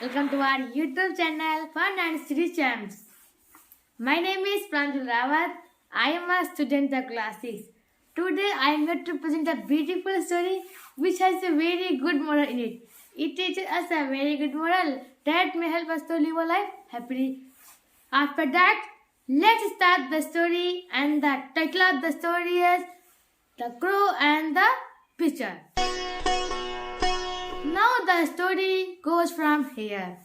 Welcome to our YouTube channel Fun and Silly Champs. My name is Pranjul Rawat. I am a student of class 6. Today I am going to present a beautiful story which has a very good moral in it. It teaches us a very good moral that may help us to live a life happily. After that, let's start the story, and the title of the story is The Crow and the Pitcher. Now the story goes from here.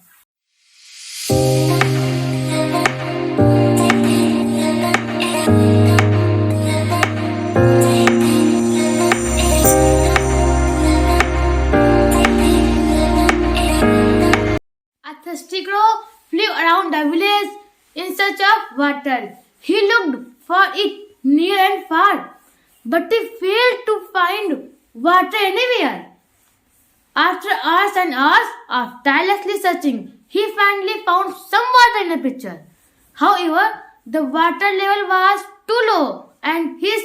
A thirsty crow flew around the village in search of water. He looked for it near and far, but he failed to find water anywhere. After hours and hours of tirelessly searching, he finally found some water in a pitcher. However, the water level was too low and his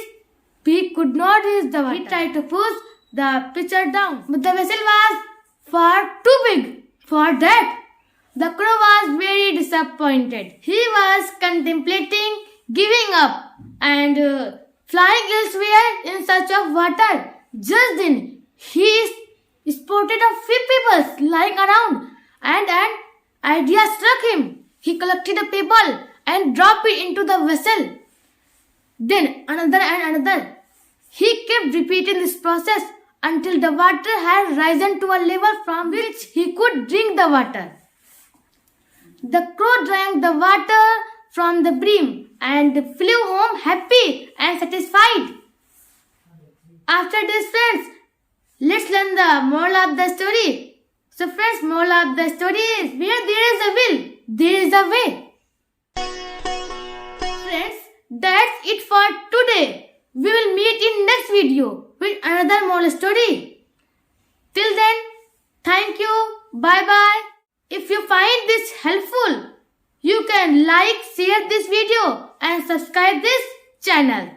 beak could not reach the water. He tried to push the pitcher down, but the vessel was far too big for that. The crow was very disappointed. He was contemplating giving up and flying elsewhere in search of water. Just then, he spotted a few pebbles lying around, and an idea struck him. He collected a pebble and dropped it into the vessel. Then another and another. He kept repeating this process until the water had risen to a level from which he could drink the water. The crow drank the water from the brim and flew home happy and satisfied. After this, friends, let's learn the moral of the story. So friends, moral of the story is, where there is a will, there is a way. Friends, that's it for today. We will meet in next video with another moral story. Till then, thank you. Bye bye. If you find this helpful, you can like, share this video and subscribe this channel.